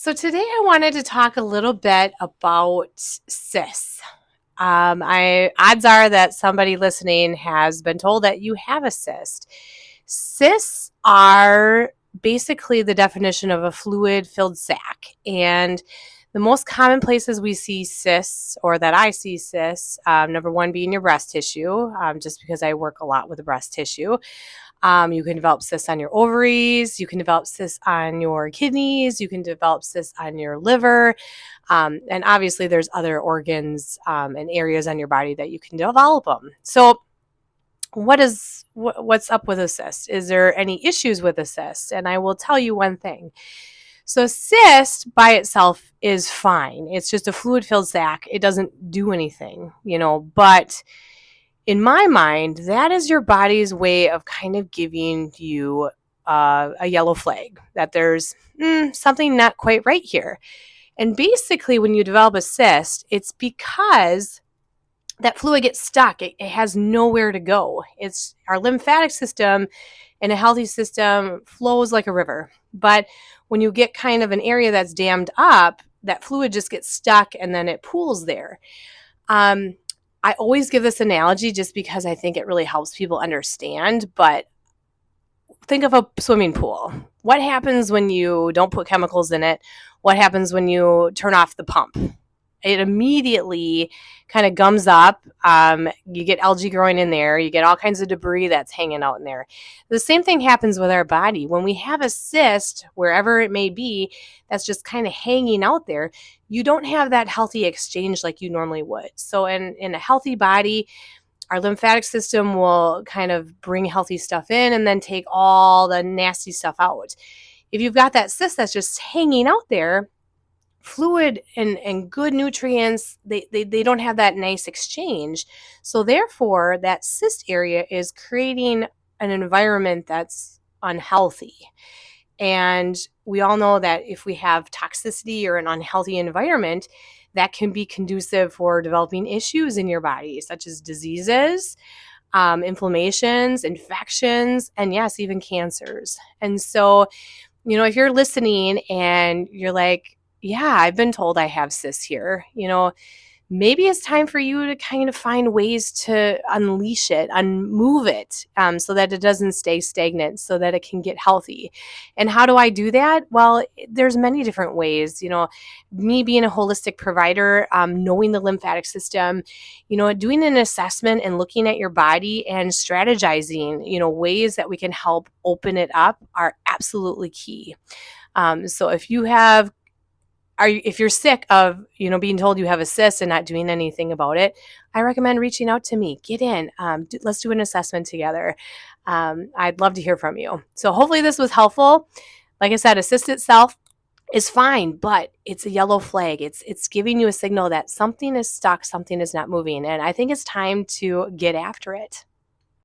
So today I wanted to talk a little bit about cysts. Odds are that somebody listening has been told that you have a cyst. Cysts are basically the definition of a fluid-filled sac, and the most common places we see cysts, or that I see cysts, number one being your breast tissue, just because I work a lot with the breast tissue. You can develop cysts on your ovaries. You can develop cysts on your kidneys. You can develop cysts on your liver. And obviously, there's other organs and areas on your body that you can develop them. So, what's up with a cyst? Is there any issues with a cyst? And I will tell you one thing. So, cyst by itself is fine. It's just a fluid-filled sac. It doesn't do anything, but in my mind, that is your body's way of kind of giving you a yellow flag that there's something not quite right here. And basically, when you develop a cyst, it's because that fluid gets stuck. It has nowhere to go. It's our lymphatic system in a healthy system flows like a river. But when you get kind of an area that's dammed up, that fluid just gets stuck and then it pools there. I always give this analogy just because I think it really helps people understand, but think of a swimming pool. What happens when you don't put chemicals in it? What happens when you turn off the pump? It immediately kind of gums up. You get algae growing in there. You get all kinds of debris that's hanging out in there. The same thing happens with our body. When we have a cyst, wherever it may be, that's just kind of hanging out there, you don't have that healthy exchange like you normally would. So in a healthy body, our lymphatic system will kind of bring healthy stuff in and then take all the nasty stuff out. If you've got that cyst that's just hanging out there, fluid and good nutrients, they don't have that nice exchange. So therefore, that cyst area is creating an environment that's unhealthy. And we all know that if we have toxicity or an unhealthy environment, that can be conducive for developing issues in your body, such as diseases, inflammations, infections, and yes, even cancers. And so, if you're listening and you're like, yeah, I've been told I have cysts here, maybe it's time for you to kind of find ways to unleash it, unmove it, so that it doesn't stay stagnant, so that it can get healthy. And how do I do that? Well, there's many different ways. Me being a holistic provider, knowing the lymphatic system, doing an assessment and looking at your body and strategizing, ways that we can help open it up are absolutely key. So if you're sick of, being told you have a cyst and not doing anything about it, I recommend reaching out to me. Get in. Let's do an assessment together. I'd love to hear from you. So hopefully this was helpful. Like I said, a cyst itself is fine, but it's a yellow flag. It's giving you a signal that something is stuck, something is not moving. And I think it's time to get after it.